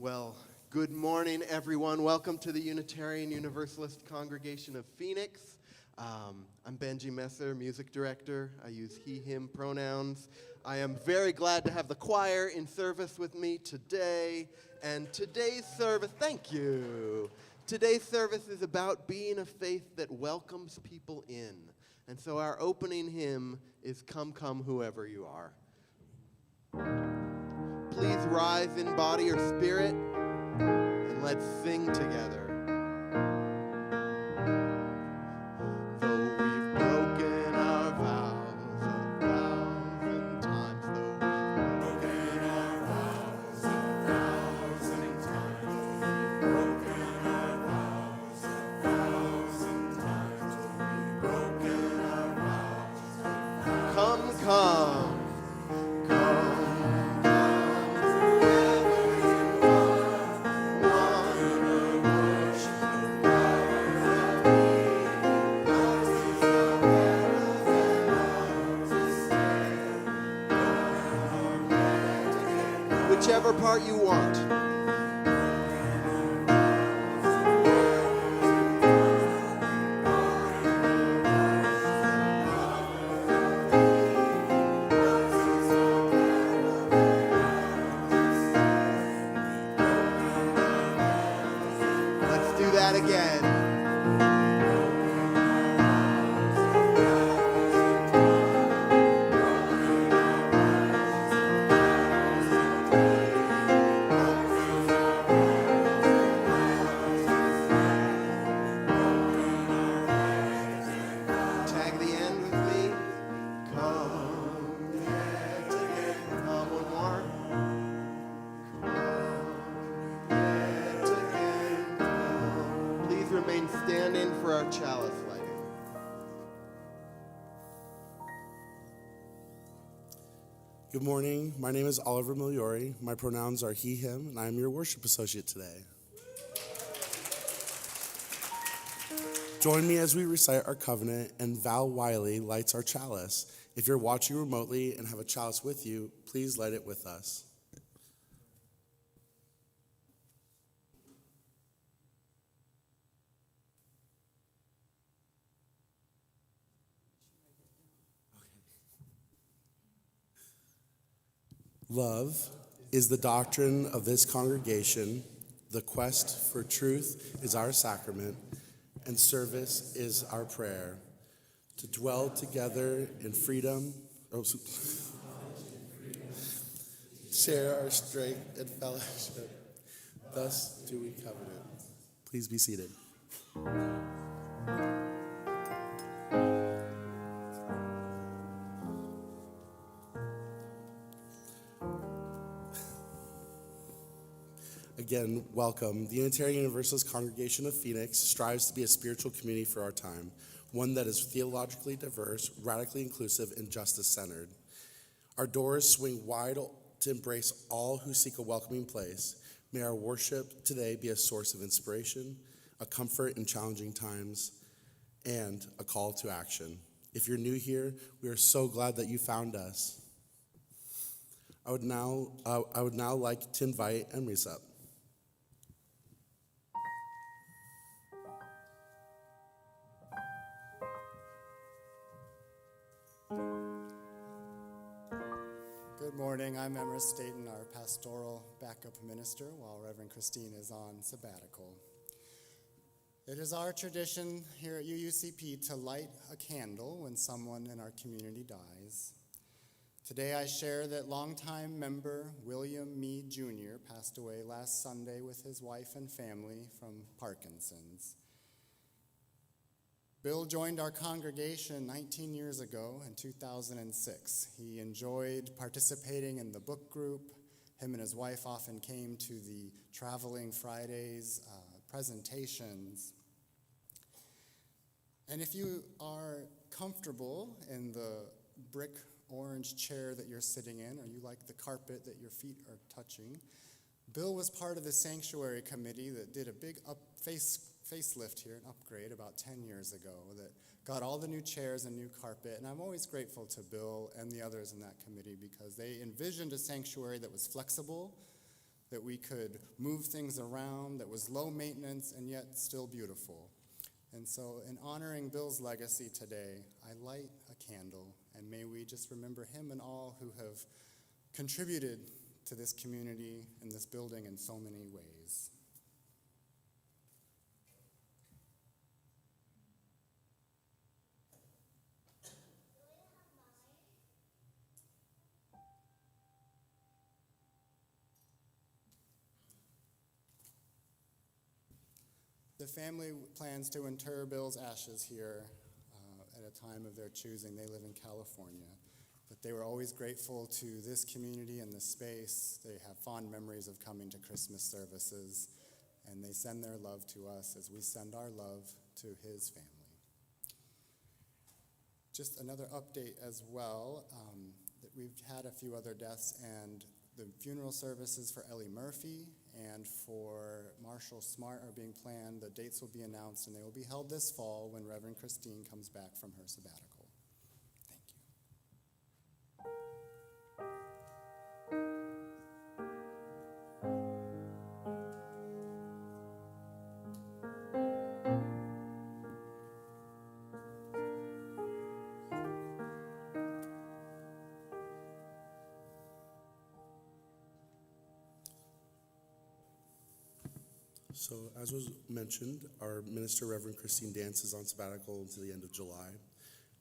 Well, good morning, everyone. Welcome to the Unitarian Universalist Congregation of Phoenix. I'm Benji Messer, music director. I use he, him pronouns. I am very glad to have the choir in service with me today. And today's service, thank you. Today's service is about being a faith that welcomes people in. And so our opening hymn is Come, Come, Whoever You Are. Please rise in body or spirit, and let's sing together. Though we've broken our vows 1,000 times, though we've broken our vows 1,000 times, though we've broken our vows 1,000 times, though we've broken our vows 1,000 times. Come, come. Whichever part you want. Let's do that again. Remain standing for our chalice lighting. Good morning. My name is Oliver Migliore. My pronouns are he, him, and I am your worship associate today. Join me as we recite our covenant, and Val Wiley lights our chalice. If you're watching remotely and have a chalice with you, please light it with us. Love is the doctrine of this congregation. The quest for truth is our sacrament, and service is our prayer. To dwell together in freedom, share our strength and fellowship. Thus do we covenant. Please be seated. Again, welcome. The Unitarian Universalist Congregation of Phoenix strives to be a spiritual community for our time, one that is theologically diverse, radically inclusive, and justice-centered. Our doors swing wide to embrace all who seek a welcoming place. May our worship today be a source of inspiration, a comfort in challenging times, and a call to action. If you're new here, we are so glad that you found us. I would now like to invite Emrys up. Good morning. I'm Emrys Staten, our pastoral backup minister, while Reverend Christine is on sabbatical. It is our tradition here at UUCP to light a candle when someone in our community dies. Today I share that longtime member William Meade Jr. passed away last Sunday with his wife and family from Parkinson's. Bill joined our congregation 19 years ago in 2006. He enjoyed participating in the book group. Him and his wife often came to the Traveling Fridays presentations. And if you are comfortable in the brick orange chair that you're sitting in, or you like the carpet that your feet are touching, Bill was part of the sanctuary committee that did a big facelift here, an upgrade about 10 years ago that got all the new chairs and new carpet. And I'm always grateful to Bill and the others in that committee because they envisioned a sanctuary that was flexible, that we could move things around, that was low maintenance and yet still beautiful. And so in honoring Bill's legacy today, I light a candle, and may we just remember him and all who have contributed to this community and this building in so many ways. The family plans to inter Bill's ashes here at a time of their choosing. They live in California. But they were always grateful to this community and this space. They have fond memories of coming to Christmas services, and they send their love to us as we send our love to his family. Just another update as well, that we've had a few other deaths, and the funeral services for Ellie Murphy and for Marshall Smart are being planned. The dates will be announced, and they will be held this fall when Reverend Christine comes back from her sabbatical. Thank So, as was mentioned, our minister, Reverend Christine Dance, is on sabbatical until the end of July.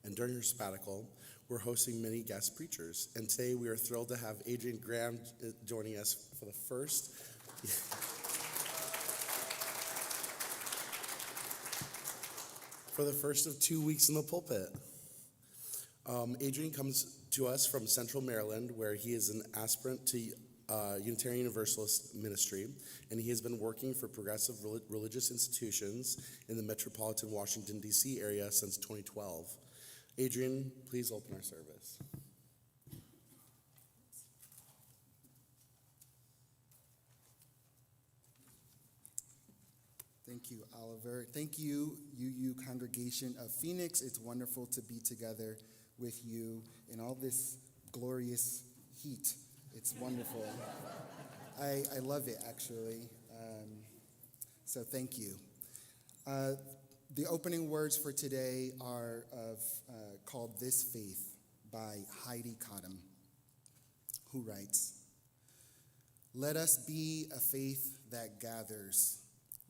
And during her sabbatical, we're hosting many guest preachers. And today we are thrilled to have Adrian Graham joining us for the first of 2 weeks in the pulpit. Adrian comes to us from Central Maryland, where he is an aspirant to Unitarian Universalist ministry, and he has been working for progressive religious institutions in the metropolitan Washington, D.C. area since 2012. Adrian, please open our service. Thank you, Oliver. Thank you, UU congregation of Phoenix. It's wonderful to be together with you in all this glorious heat. It's wonderful. I love it, actually. So thank you. The opening words for today are called This Faith by Heidi Cottam, who writes, "Let us be a faith that gathers,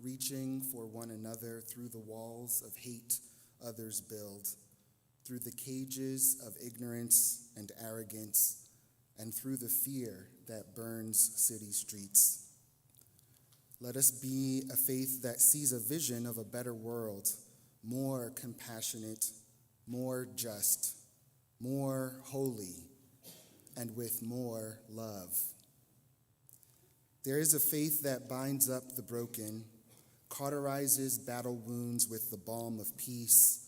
reaching for one another through the walls of hate others build, through the cages of ignorance and arrogance, and through the fear that burns city streets. Let us be a faith that sees a vision of a better world, more compassionate, more just, more holy, and with more love. There is a faith that binds up the broken, cauterizes battle wounds with the balm of peace,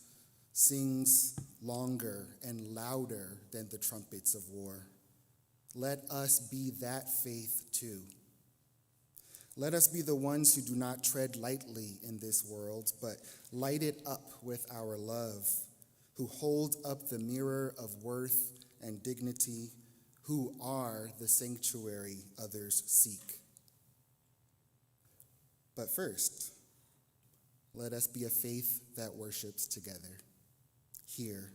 sings longer and louder than the trumpets of war. Let us be that faith too. Let us be the ones who do not tread lightly in this world, but light it up with our love, who hold up the mirror of worth and dignity, who are the sanctuary others seek. But first, let us be a faith that worships together, here,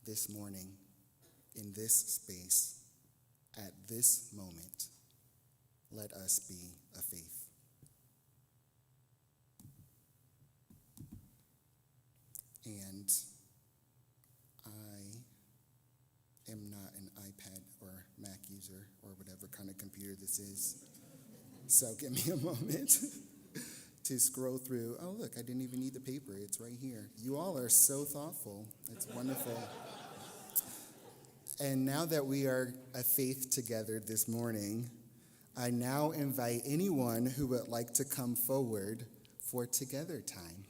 this morning, in this space, at this moment. Let us be a faith." And I am not an iPad or Mac user or whatever kind of computer this is. So give me a moment to scroll through. Oh, look, I didn't even need the paper. It's right here. You all are so thoughtful. It's wonderful. And now that we are a faith together this morning, I now invite anyone who would like to come forward for together time.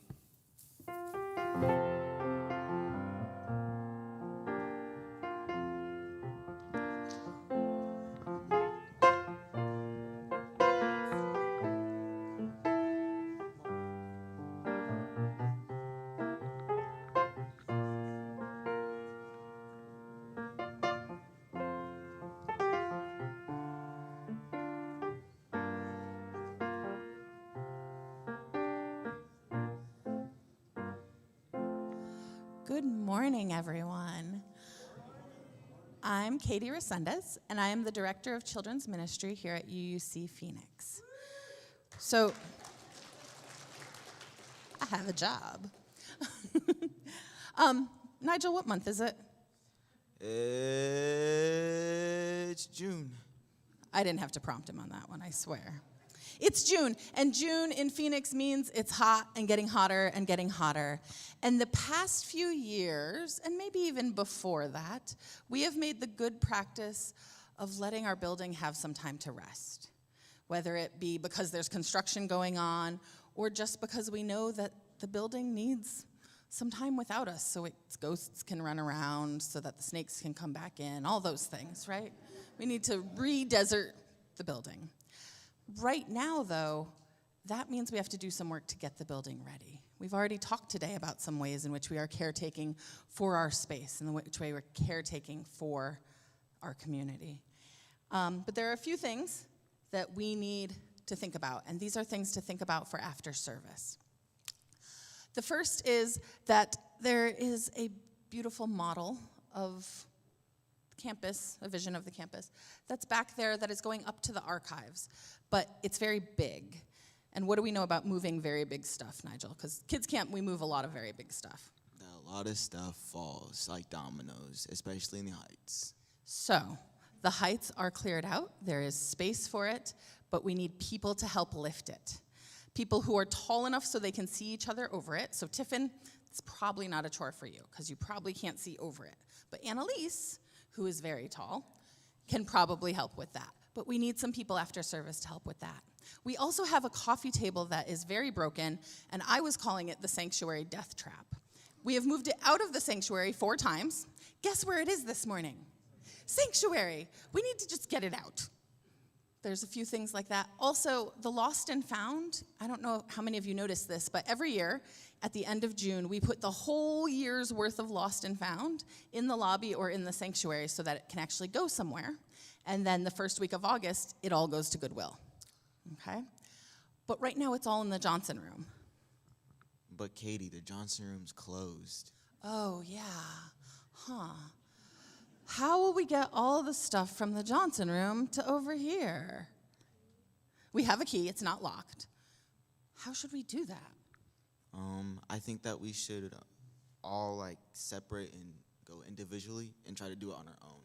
Good morning, everyone. I'm Katie Resendez, and I am the Director of Children's Ministry here at UUC Phoenix. So, I have a job. Nigel, what month is it? It's June. I didn't have to prompt him on that one, I swear. It's June, and June in Phoenix means it's hot and getting hotter and getting hotter. And the past few years, and maybe even before that, we have made the good practice of letting our building have some time to rest, whether it be because there's construction going on or just because we know that the building needs some time without us so its ghosts can run around, so that the snakes can come back in, all those things, right? We need to re-desert the building. Right now, though, that means we have to do some work to get the building ready. We've already talked today about some ways in which we are caretaking for our space and the which way we're caretaking for our community. But there are a few things that we need to think about, and these are things to think about for after service. The first is that there is a beautiful model of campus, a vision of the campus, that's back there that is going up to the archives, but it's very big. And what do we know about moving very big stuff, Nigel? Because kids camp, we move a lot of very big stuff. A lot of stuff falls like dominoes, especially in the heights. So, the heights are cleared out, there is space for it, but we need people to help lift it. People who are tall enough so they can see each other over it. So Tiffin, it's probably not a chore for you, because you probably can't see over it. But Annalise, who is very tall, can probably help with that. But we need some people after service to help with that. We also have a coffee table that is very broken, and I was calling it the Sanctuary Death Trap. We have moved it out of the sanctuary 4 times. Guess where it is this morning? Sanctuary. We need to just get it out. There's a few things like that. Also, the lost and found, I don't know how many of you noticed this, but every year at the end of June, we put the whole year's worth of lost and found in the lobby or in the sanctuary so that it can actually go somewhere. And then the first week of August, it all goes to Goodwill. Okay? But right now, it's all in the Johnson room. But Katie, the Johnson room's closed. Oh, yeah. Huh. How will we get all the stuff from the Johnson room to over here? We have a key, it's not locked. How should we do that? I think that we should all separate and go individually and try to do it on our own.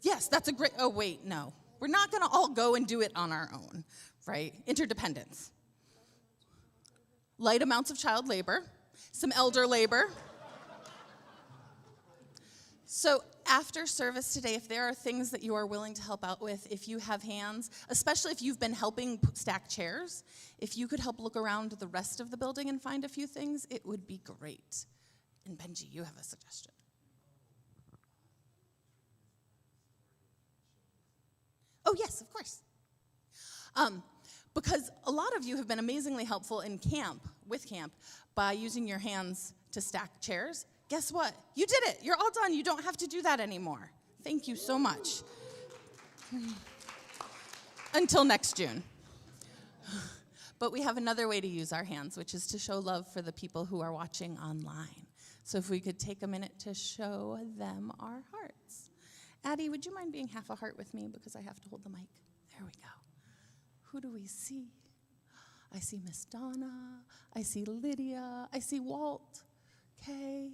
Yes, that's a great, oh wait, no. We're not gonna all go and do it on our own, right? Interdependence. Light amounts of child labor, some elder labor. So after service today, if there are things that you are willing to help out with, if you have hands, especially if you've been helping stack chairs, if you could help look around the rest of the building and find a few things, it would be great. And Benji, you have a suggestion. Oh, yes, of course. Because a lot of you have been amazingly helpful in camp, with camp, by using your hands to stack chairs. Guess what? You did it. You're all done. You don't have to do that anymore. Thank you so much. Until next June. But we have another way to use our hands, which is to show love for the people who are watching online. So if we could take a minute to show them our hearts. Addie, would you mind being half a heart with me because I have to hold the mic? There we go. Who do we see? I see Miss Donna. I see Lydia. I see Walt. Kay.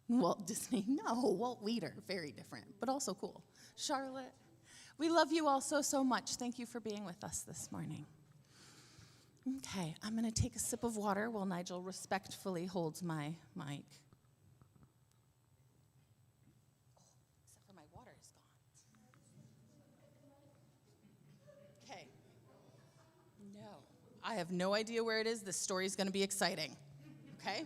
Walt Disney. No, Walt Weeder. Very different, but also cool. Charlotte. We love you all so, so much. Thank you for being with us this morning. Okay, I'm going to take a sip of water while Nigel respectfully holds my mic. Except for my water is gone. Okay. No, I have no idea where it is. This story is going to be exciting. Okay?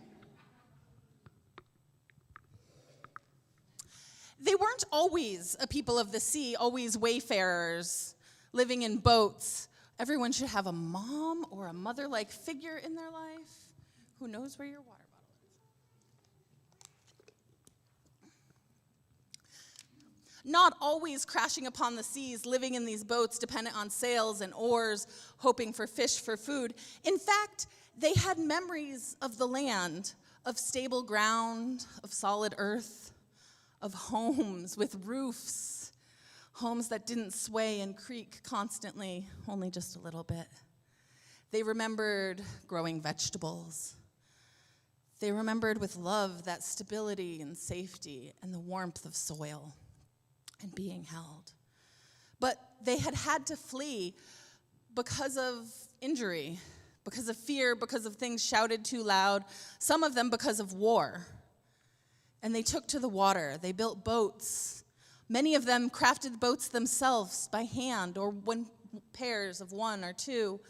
They weren't always a people of the sea, always wayfarers, living in boats. Everyone should have a mom or a mother-like figure in their life. Who knows where your water bottle is? Not always crashing upon the seas, living in these boats, dependent on sails and oars, hoping for fish for food. In fact, they had memories of the land, of stable ground, of solid earth, of homes with roofs, homes that didn't sway and creak constantly, only just a little bit. They remembered growing vegetables. They remembered with love that stability and safety and the warmth of soil and being held. But they had to flee because of injury, because of fear, because of things shouted too loud, some of them because of war. And they took to the water. They built boats. Many of them crafted boats themselves by hand or pairs of one or two,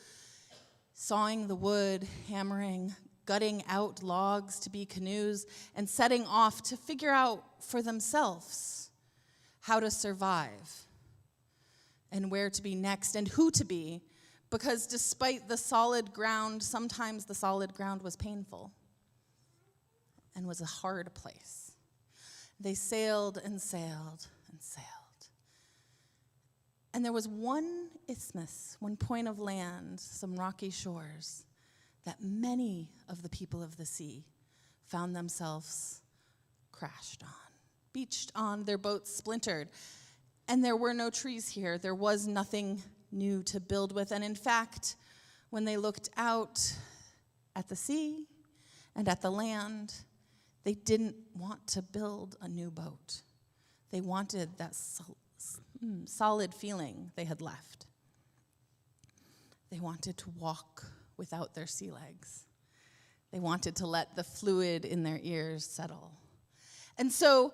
sawing the wood, hammering, gutting out logs to be canoes, and setting off to figure out for themselves how to survive and where to be next and who to be, because despite the solid ground, sometimes the solid ground was painful and was a hard place. They sailed and sailed and sailed. And there was one isthmus, one point of land, some rocky shores, that many of the people of the sea found themselves crashed on, beached on, their boats splintered. And there were no trees here. There was nothing new to build with. And in fact, when they looked out at the sea and at the land, they didn't want to build a new boat. They wanted that solid feeling they had left. They wanted to walk without their sea legs. They wanted to let the fluid in their ears settle. And so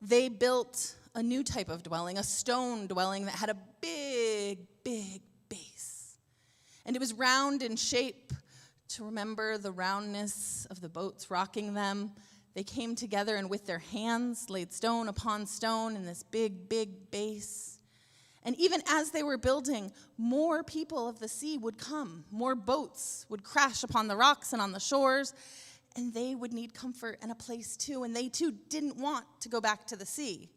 they built a new type of dwelling, a stone dwelling that had a big, big base. And it was round in shape to remember the roundness of the boats rocking them. They came together and with their hands laid stone upon stone in this big, big base. And even as they were building, more people of the sea would come. More boats would crash upon the rocks and on the shores, and they would need comfort and a place too, and they too didn't want to go back to the sea.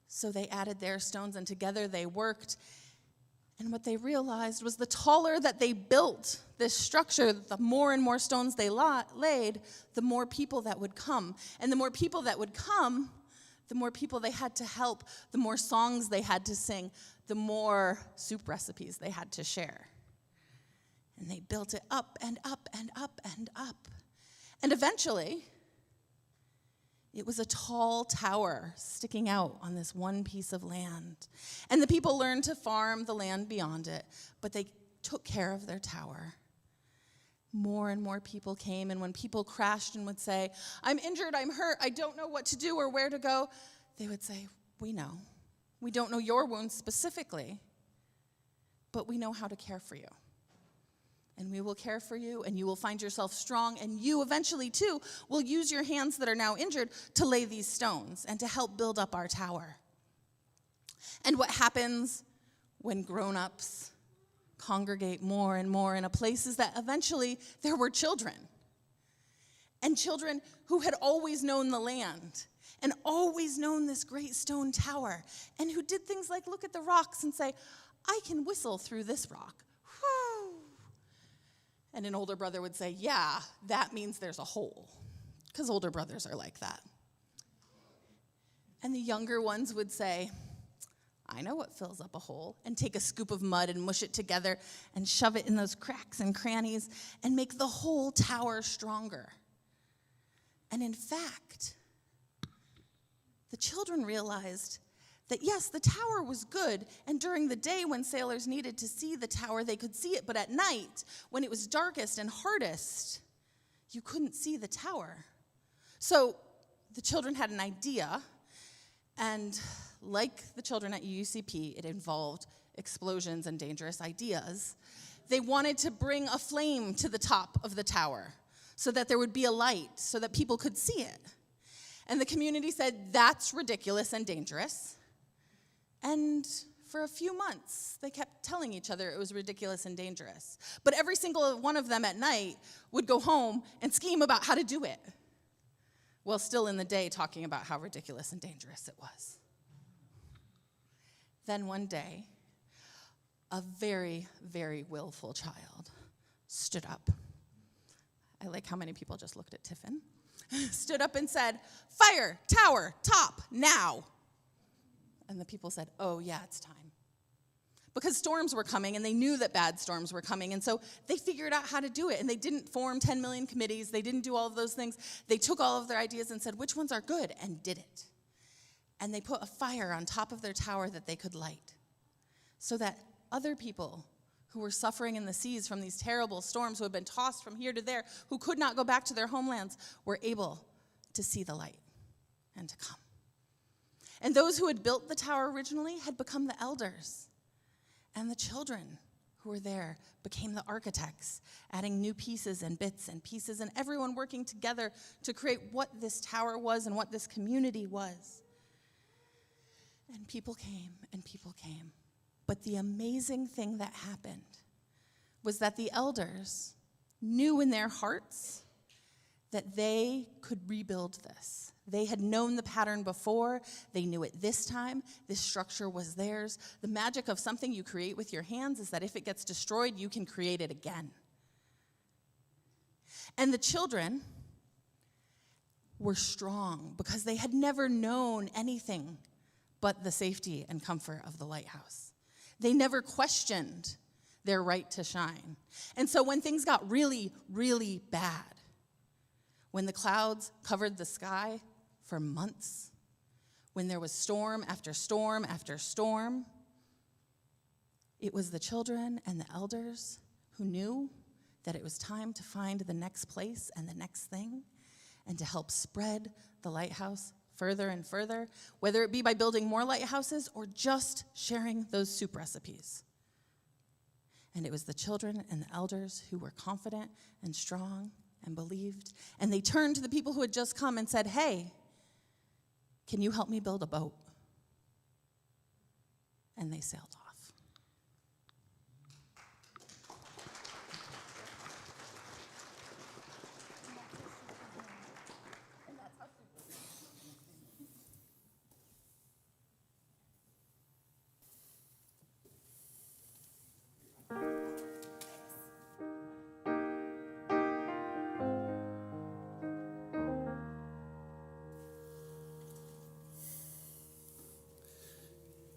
So they added their stones, and together they worked. And what they realized was the taller that they built this structure, the more and more stones they laid, the more people that would come. And the more people that would come, the more people they had to help, the more songs they had to sing, the more soup recipes they had to share. And they built it up and up and up and up. And eventually, it was a tall tower sticking out on this one piece of land. And the people learned to farm the land beyond it, but they took care of their tower. More and more people came, and when people crashed and would say, "I'm injured, I'm hurt, I don't know what to do or where to go," they would say, "We know. We don't know your wounds specifically, but we know how to care for you. And we will care for you, and you will find yourself strong, and you eventually, too, will use your hands that are now injured to lay these stones and to help build up our tower." And what happens when grown-ups congregate more and more in a place is that eventually there were children. And children who had always known the land and always known this great stone tower, and who did things like look at the rocks and say, "I can whistle through this rock." Whew. And an older brother would say, "Yeah, that means there's a hole," because older brothers are like that. And the younger ones would say, "I know what fills up a hole," and take a scoop of mud and mush it together and shove it in those cracks and crannies and make the whole tower stronger. And in fact, the children realized that yes, the tower was good, and during the day when sailors needed to see the tower, they could see it, but at night, when it was darkest and hardest, you couldn't see the tower. So the children had an idea, and like the children at UUCP, it involved explosions and dangerous ideas. They wanted to bring a flame to the top of the tower so that there would be a light, so that people could see it. And the community said, "That's ridiculous and dangerous." And for a few months, they kept telling each other it was ridiculous and dangerous. But every single one of them at night would go home and scheme about how to do it, while still in the day talking about how ridiculous and dangerous it was. Then one day, a very, very willful child stood up. I like how many people just looked at Tiffin, stood up and said, "Fire, tower, top, now." And the people said, "Oh, yeah, it's time." Because storms were coming, and they knew that bad storms were coming, and so they figured out how to do it, and they didn't form 10 million committees. They didn't do all of those things. They took all of their ideas and said, which ones are good, and did it. And they put a fire on top of their tower that they could light so that other people who were suffering in the seas from these terrible storms, who had been tossed from here to there, who could not go back to their homelands, were able to see the light and to come. And those who had built the tower originally had become the elders. And the children who were there became the architects, adding new pieces and bits and pieces, and everyone working together to create what this tower was and what this community was. And people came and people came. But the amazing thing that happened was that the elders knew in their hearts that they could rebuild this. They had known the pattern before. They knew it this time. This structure was theirs. The magic of something you create with your hands is that if it gets destroyed, you can create it again. And the children were strong because they had never known anything but the safety and comfort of the lighthouse. They never questioned their right to shine. And so when things got really, really bad, when the clouds covered the sky for months, when there was storm after storm after storm, it was the children and the elders who knew that it was time to find the next place and the next thing and to help spread the lighthouse further and further, whether it be by building more lighthouses or just sharing those soup recipes. And it was the children and the elders who were confident and strong and believed. And they turned to the people who had just come and said, "Hey, can you help me build a boat?" And they sailed off.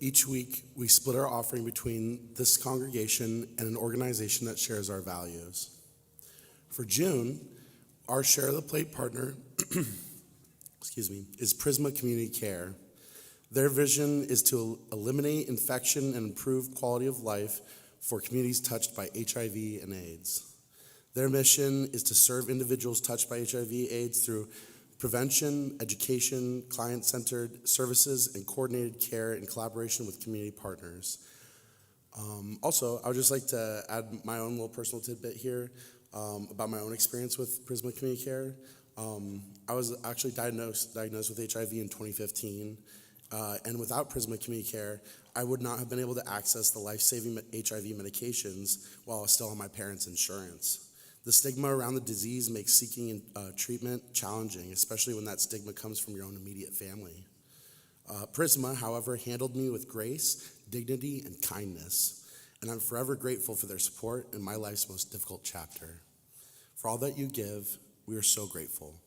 Each week, we split our offering between this congregation and an organization that shares our values. For June, our Share of the Plate partner is Prisma Community Care. Their vision is to eliminate infection and improve quality of life for communities touched by HIV and AIDS. Their mission is to serve individuals touched by HIV/AIDS through prevention, education, client-centered services, and coordinated care in collaboration with community partners. Also, I would just like to add my own little personal tidbit here about my own experience with Prisma Community Care. I was actually diagnosed with HIV in 2015, and without Prisma Community Care, I would not have been able to access the life-saving HIV medications while I was still on my parents' insurance. The stigma around the disease makes seeking treatment challenging, especially when that stigma comes from your own immediate family. Prisma, however, handled me with grace, dignity, and kindness, and I'm forever grateful for their support in my life's most difficult chapter. For all that you give, we are so grateful.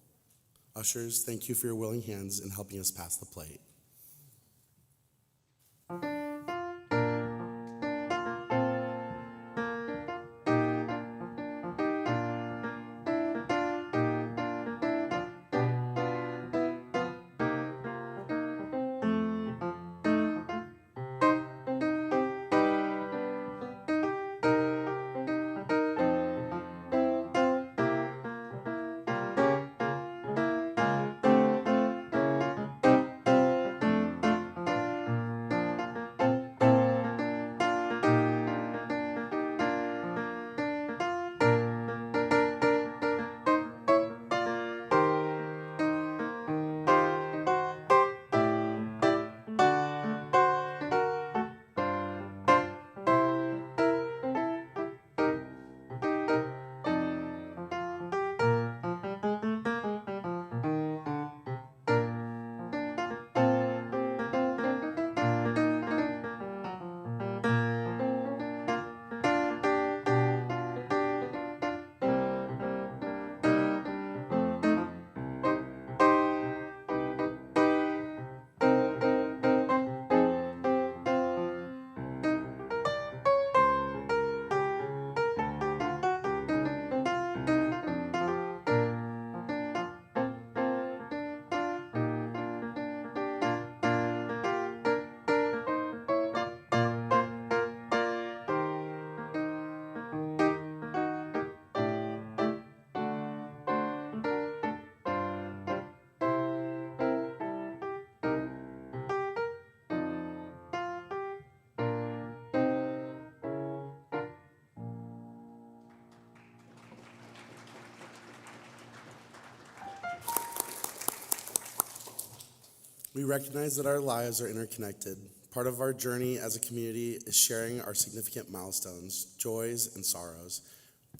Ushers, thank you for your willing hands in helping us pass the plate. We recognize that our lives are interconnected. Part of our journey as a community is sharing our significant milestones, joys, and sorrows.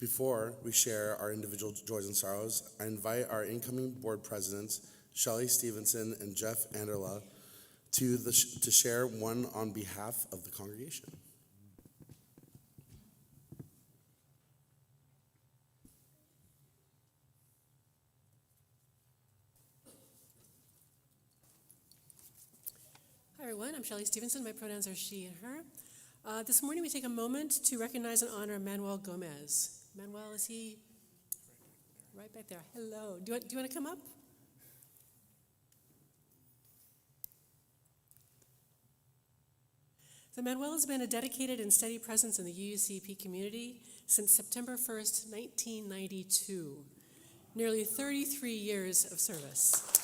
Before we share our individual joys and sorrows, I invite our incoming board presidents, Shelley Stevenson and Jeff Anderla, to share one on behalf of the congregation. Hi everyone, I'm Shelley Stevenson. My pronouns are she and her. This morning we take a moment to recognize and honor Manuel Gomez. Manuel, is he right back there? Hello. Do you want to come up? So Manuel has been a dedicated and steady presence in the UUCP community since September 1st, 1992. Nearly 33 years of service.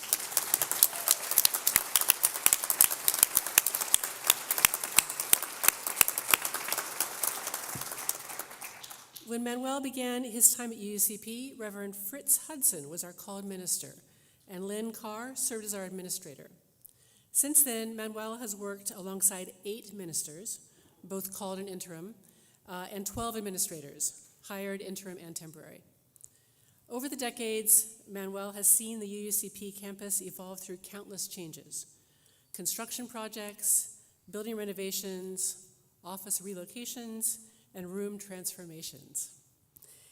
When Manuel began his time at UUCP, Reverend Fritz Hudson was our called minister, and Lynn Carr served as our administrator. Since then, Manuel has worked alongside 8 ministers, both called and interim, and 12 administrators, hired, interim, and temporary. Over the decades, Manuel has seen the UUCP campus evolve through countless changes: construction projects, building renovations, office relocations, and room transformations.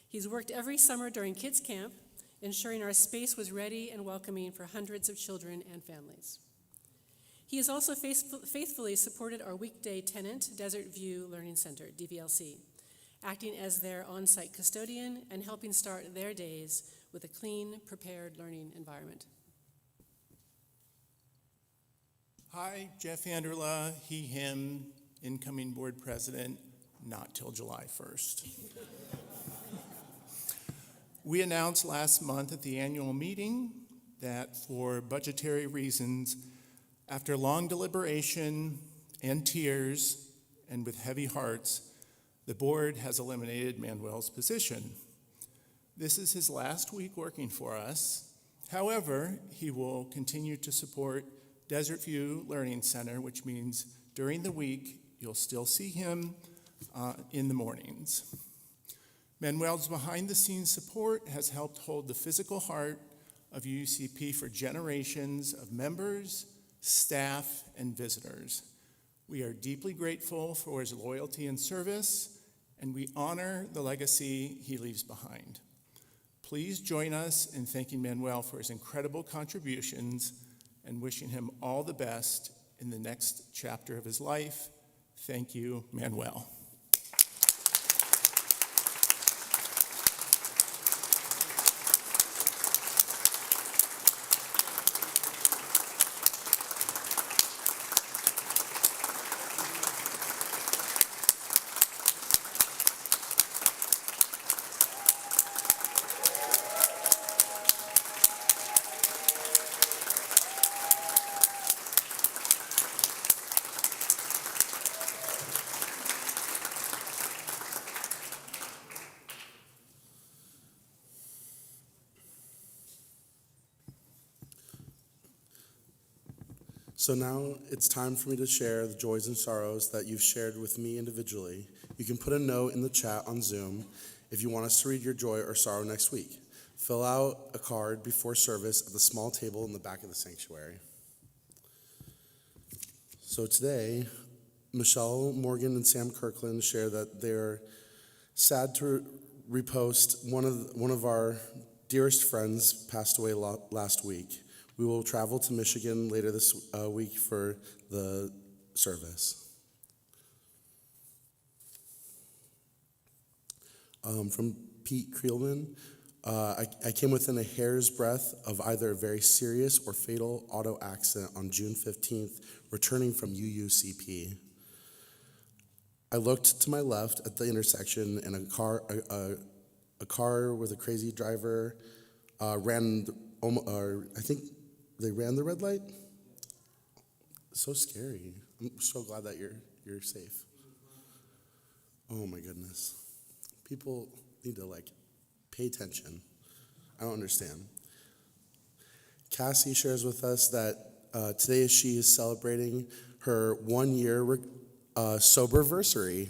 He's worked every summer during kids' camp, ensuring our space was ready and welcoming for hundreds of children and families. He has also faithfully supported our weekday tenant, Desert View Learning Center, DVLC, acting as their on-site custodian and helping start their days with a clean, prepared learning environment. Hi, Jeff Anderla, he, him, incoming board president, not till July 1st. We announced last month at the annual meeting that for budgetary reasons, after long deliberation and tears and with heavy hearts, the board has eliminated Manuel's position. This is his last week working for us. However, he will continue to support Desert View Learning Center, which means during the week, you'll still see him in the mornings. Manuel's behind-the-scenes support has helped hold the physical heart of UUCP for generations of members, staff, and visitors. We are deeply grateful for his loyalty and service, and we honor the legacy he leaves behind. Please join us in thanking Manuel for his incredible contributions and wishing him all the best in the next chapter of his life. Thank you, Manuel. So now it's time for me to share the joys and sorrows that you've shared with me individually. You can put a note in the chat on Zoom if you want us to read your joy or sorrow next week. Fill out a card before service at the small table in the back of the sanctuary. So today, Michelle Morgan and Sam Kirkland share that they're sad to repost one of our dearest friends passed away last week. We will travel to Michigan later this week for the service. From Pete Creelman, I came within a hair's breadth of either a very serious or fatal auto accident on June 15th, returning from UUCP. I looked to my left at the intersection, and a car with a crazy driver ran, I think they ran the red light. So scary. I'm so glad that you're safe. Oh my goodness. People need to pay attention. I don't understand. Cassie shares with us that Today she is celebrating her 1 year soberversary.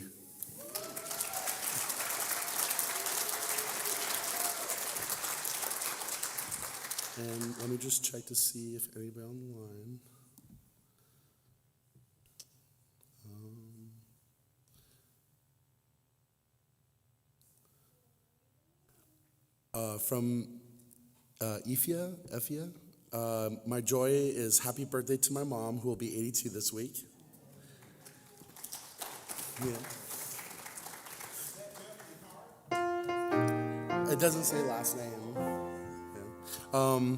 And let me just check to see if anybody on the line. From Efia, my joy is happy birthday to my mom, who will be 82 this week. Yeah. It doesn't say last name. Yeah.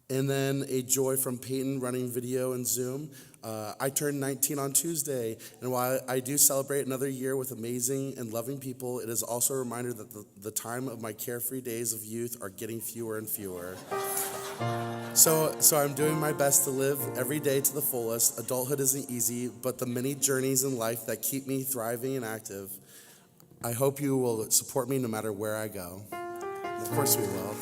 And then a joy from Peyton running video and Zoom. I turned 19 on Tuesday, and while I do celebrate another year with amazing and loving people, it is also a reminder that the time of my carefree days of youth are getting fewer and fewer. So I'm doing my best to live every day to the fullest. Adulthood isn't easy, but the many journeys in life that keep me thriving and active. I hope you will support me no matter where I go. Of course we will.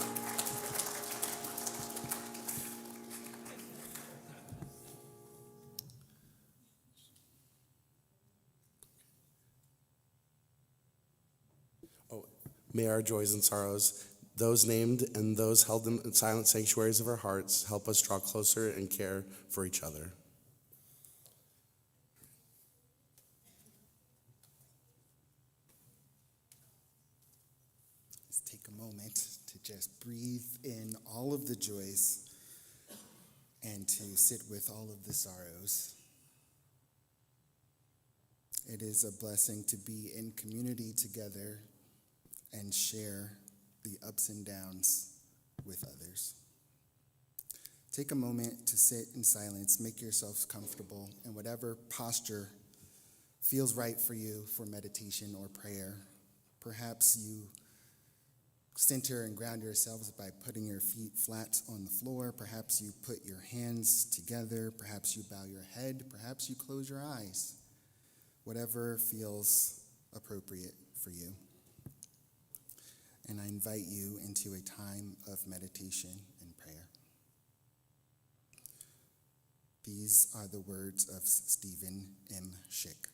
May our joys and sorrows, those named and those held in silent sanctuaries of our hearts, help us draw closer and care for each other. Let's take a moment to just breathe in all of the joys and to sit with all of the sorrows. It is a blessing to be in community together and share the ups and downs with others. Take a moment to sit in silence, make yourselves comfortable in whatever posture feels right for you for meditation or prayer. Perhaps you center and ground yourselves by putting your feet flat on the floor. Perhaps you put your hands together. Perhaps you bow your head. Perhaps you close your eyes. Whatever feels appropriate for you. And I invite you into a time of meditation and prayer. These are the words of Stephen M. Schick.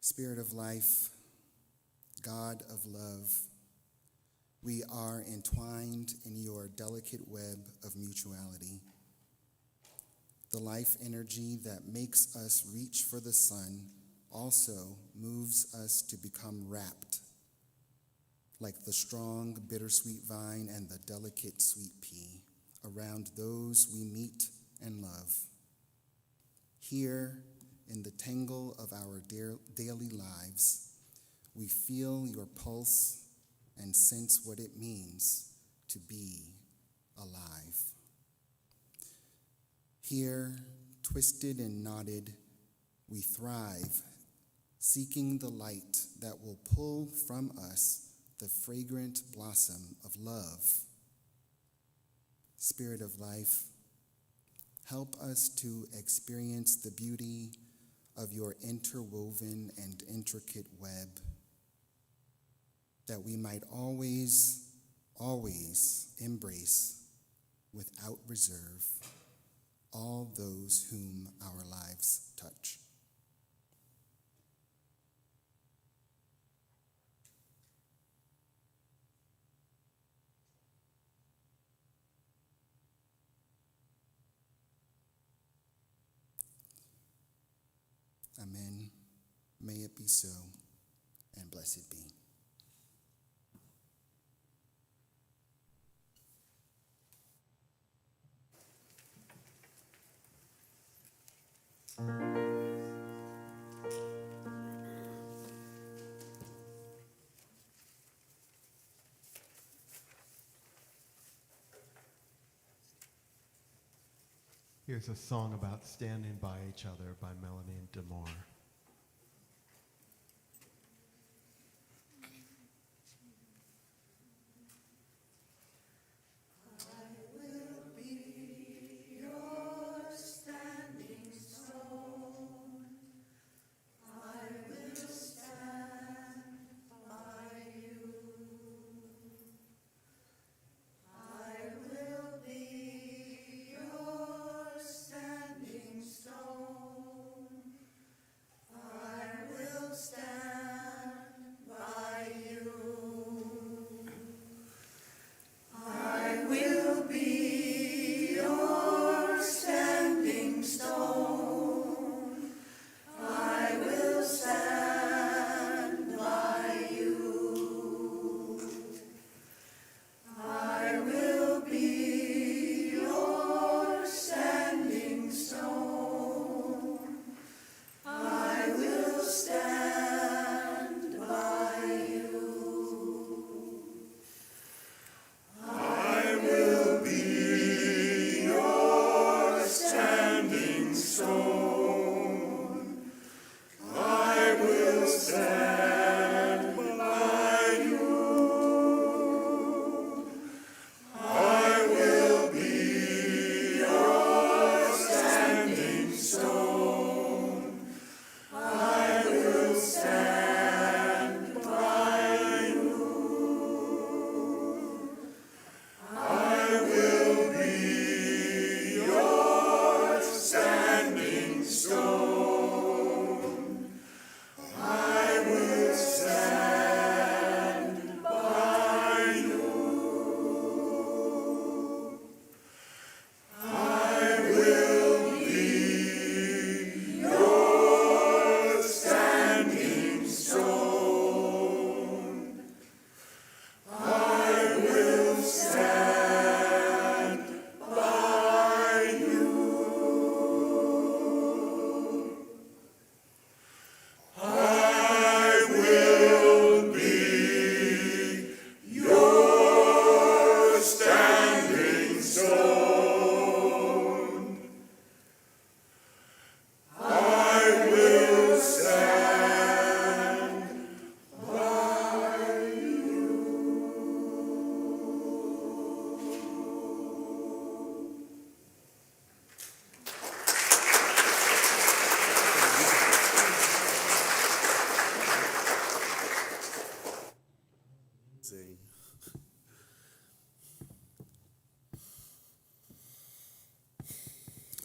Spirit of life, God of love, we are entwined in your delicate web of mutuality. The life energy that makes us reach for the sun also moves us to become wrapped, like the strong, bittersweet vine and the delicate sweet pea, around those we meet and love. Here, in the tangle of our daily lives, we feel your pulse and sense what it means to be alive. Here, twisted and knotted, we thrive, seeking the light that will pull from us the fragrant blossom of love. Spirit of life, help us to experience the beauty of your interwoven and intricate web, that we might always, always embrace without reserve all those whom our lives touch. Amen. May it be so, and blessed be. Here's a song about standing by each other by Melanie DeMore.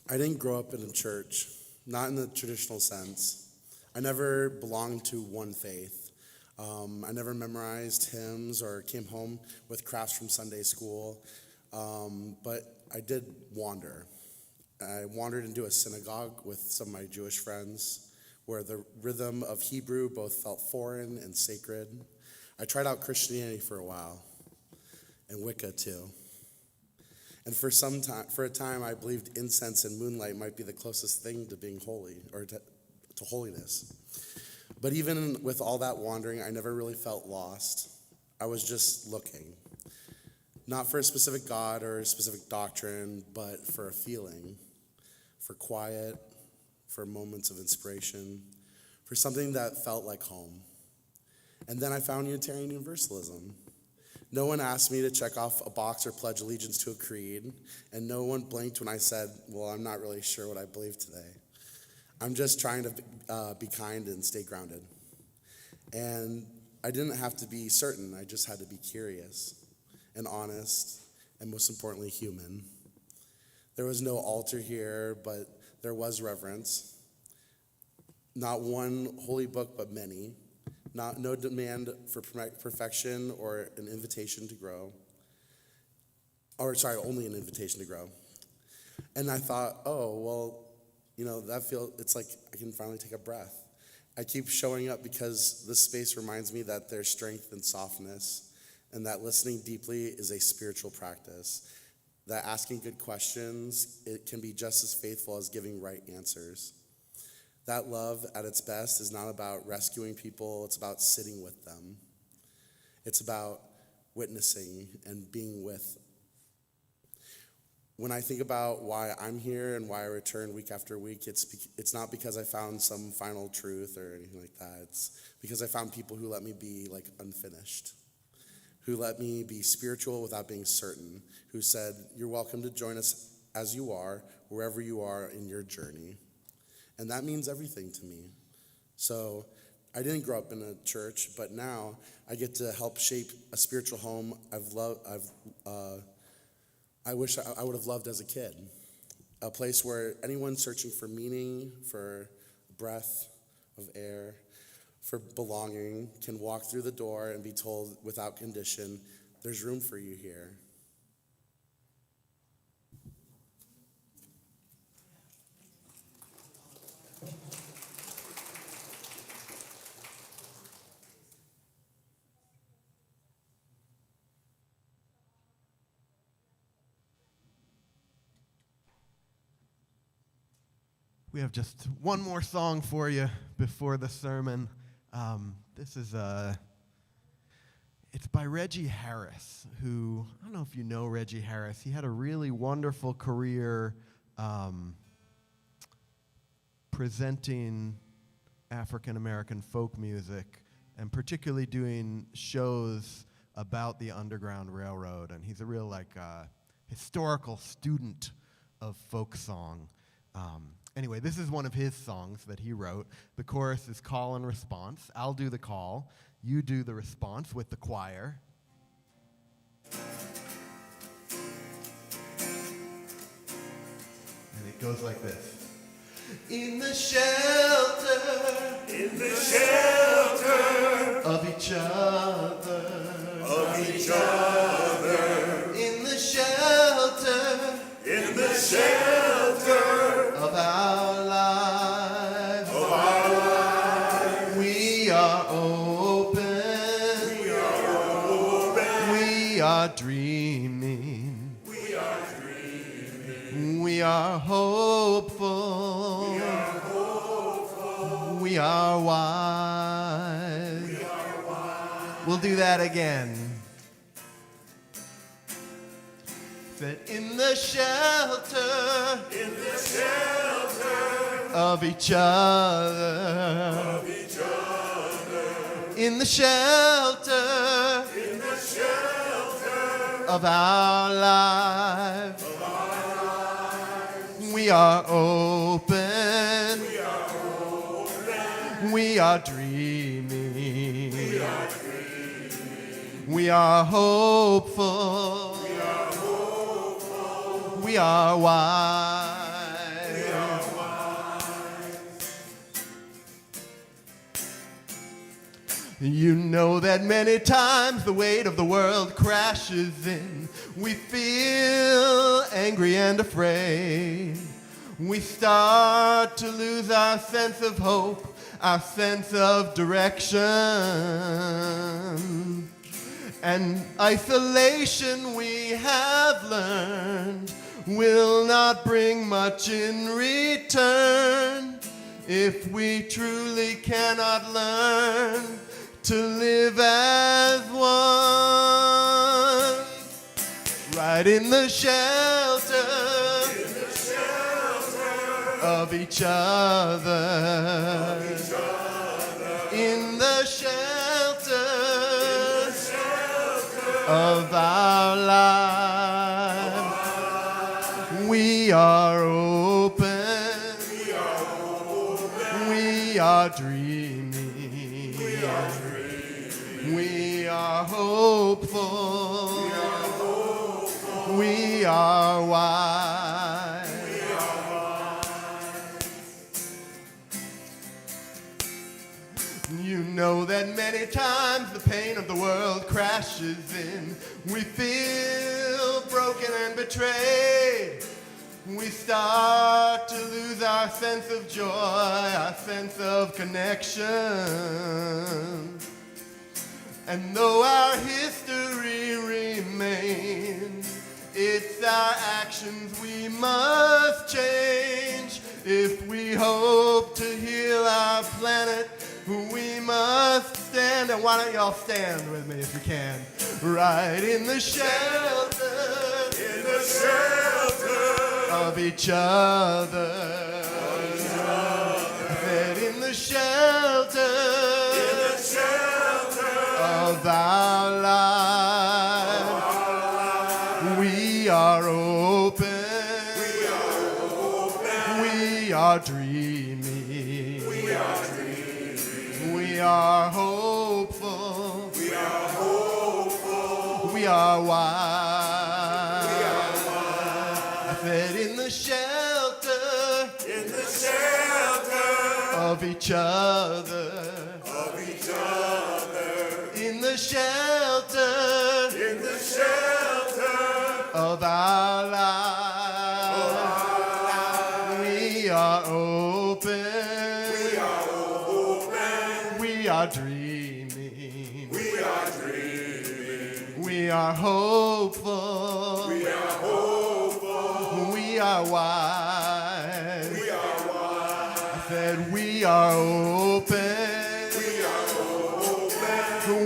I didn't grow up in a church, not in the traditional sense. I never belonged to one faith. I never memorized hymns or came home with crafts from Sunday school, but I did wander. I wandered into a synagogue with some of my Jewish friends where the rhythm of Hebrew both felt foreign and sacred. I tried out Christianity for a while, and Wicca too. And for a time, I believed incense and moonlight might be the closest thing to being holy, or to holiness. But even with all that wandering, I never really felt lost. I was just looking. Not for a specific God or a specific doctrine, but for a feeling, for quiet, for moments of inspiration, for something that felt like home. And then I found Unitarian Universalism. No one asked me to check off a box or pledge allegiance to a creed, and no one blinked when I said, well, I'm not really sure what I believe today. I'm just trying to be kind and stay grounded. And I didn't have to be certain, I just had to be curious and honest, and most importantly, human. There was no altar here, but there was reverence. Not one holy book, but many. No demand for perfection or an invitation to grow. Only an invitation to grow. And I thought, oh, well, it's like I can finally take a breath. I keep showing up because this space reminds me that there's strength and softness, and that listening deeply is a spiritual practice. That asking good questions, it can be just as faithful as giving right answers. That love at its best is not about rescuing people, it's about sitting with them. It's about witnessing and being with. When I think about why I'm here and why I return week after week, it's not because I found some final truth or anything like that. It's because I found people who let me be like unfinished, who let me be spiritual without being certain, who said, you're welcome to join us as you are, wherever you are in your journey. And that means everything to me. So I didn't grow up in a church, but now I get to help shape a spiritual home I wish I would have loved as a kid. A place where anyone searching for meaning, for breath of air, for belonging can walk through the door and be told without condition, there's room for you here. We have just one more song for you before the sermon. It's by Reggie Harris, who, I don't know if you know Reggie Harris. He had a really wonderful career presenting African-American folk music, and particularly doing shows about the Underground Railroad. And he's a real historical student of folk song. Anyway, this is one of his songs that he wrote. The chorus is call and response. I'll do the call. You do the response with the choir. And it goes like this. In the shelter of each other, in the shelter of our lives, we are open, we are dreaming, we are hopeful, we are wise. We'll do that again. That in the shelter of each other, in the shelter of our lives, we are open, we are dreaming, we are hopeful, we are wise. You know that many times the weight of the world crashes in. We feel angry and afraid. We start to lose our sense of hope, our sense of direction. And isolation, we have learned, will not bring much in return if we truly cannot learn to live as one. Right in the shelter of each other. In the shelter of our lives. We are open. We are dreaming. We are hopeful. We are wise. You know that many times the pain of the world crashes in. We feel broken and betrayed. We start to lose our sense of joy, our sense of connection. And though our history remains, it's our actions we must change. If we hope to heal our planet, we must stand. And why don't y'all stand with me if you can? Right in the shelter. In the shelter of each other. I said in the shelter of our lives. We are open. We are dreaming. We are hopeful. We are wise. I said in the shelter of each other. In the shelter of our lives. We are open. We are dreaming. We are hopeful. We are wise. I said we are open.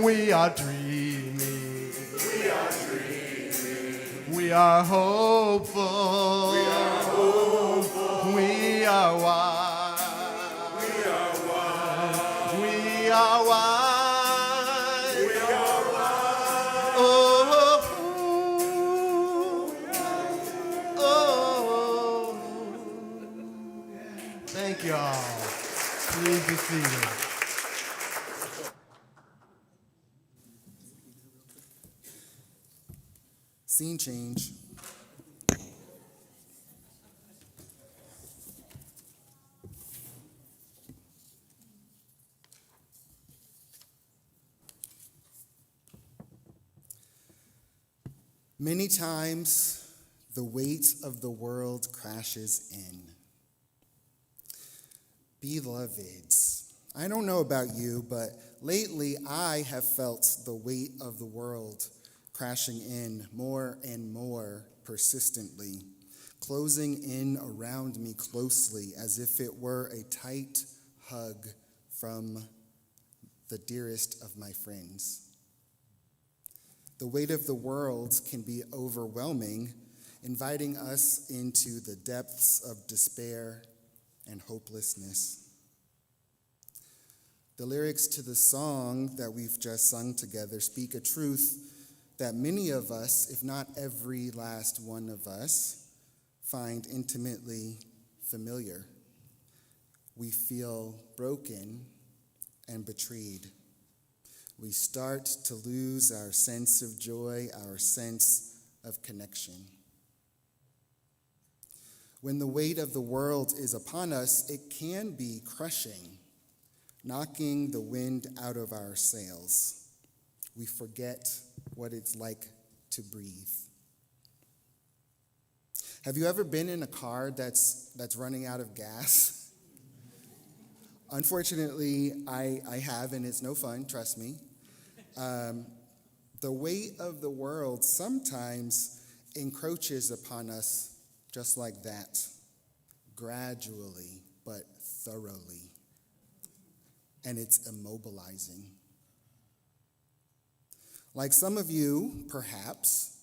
We are dreaming. We are hopeful. We are wise. We are wise. Oh, oh. Thank y'all. Please be seated. Scene change. Many times, the weight of the world crashes in. Beloveds, I don't know about you, but lately I have felt the weight of the world crashing in more and more persistently, closing in around me closely as if it were a tight hug from the dearest of my friends. The weight of the world can be overwhelming, inviting us into the depths of despair and hopelessness. The lyrics to the song that we've just sung together speak a truth that many of us, if not every last one of us, find intimately familiar. We feel broken and betrayed. We start to lose our sense of joy, our sense of connection. When the weight of the world is upon us, it can be crushing. knocking the wind out of our sails. We forget what it's like to breathe. Have you ever been in a car that's running out of gas? Unfortunately, I have, and it's no fun, trust me. The weight of the world sometimes encroaches upon us just like that, gradually but thoroughly. And it's immobilizing. Like some of you, perhaps,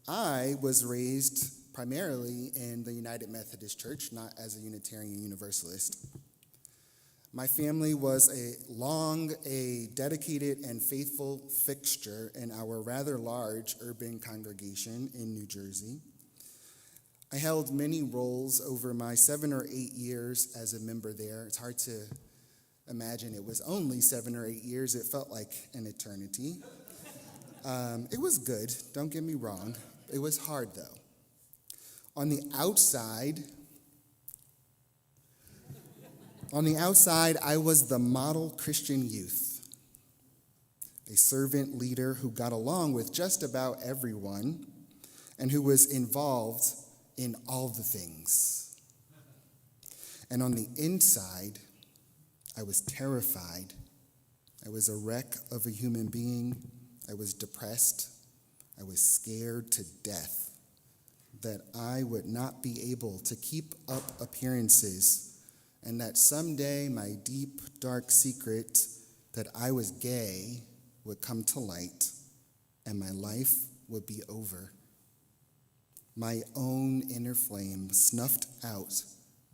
I was raised primarily in the United Methodist Church, not as a Unitarian Universalist. My family was a dedicated and faithful fixture in our rather large urban congregation in New Jersey. I held many roles over my 7 or 8 years as a member there. It's hard to imagine it was only 7 or 8 years. It felt like an eternity. It was good, don't get me wrong. It was hard, though. On the outside, I was the model Christian youth, a servant leader who got along with just about everyone and who was involved in all the things. And on the inside, I was terrified. I was a wreck of a human being. I was depressed. I was scared to death that I would not be able to keep up appearances, and that someday my deep, dark secret that I was gay would come to light, and my life would be over. My own inner flame snuffed out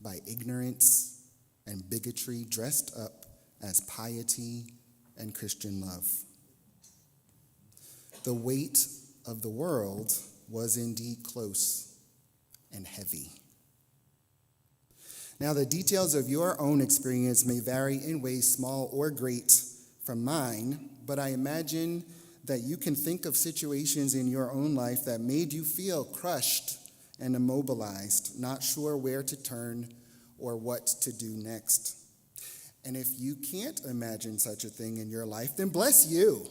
by ignorance and bigotry dressed up as piety and Christian love. The weight of the world was indeed close and heavy. Now, the details of your own experience may vary in ways small or great from mine, but I imagine that you can think of situations in your own life that made you feel crushed and immobilized, not sure where to turn or what to do next. And if you can't imagine such a thing in your life, then bless you.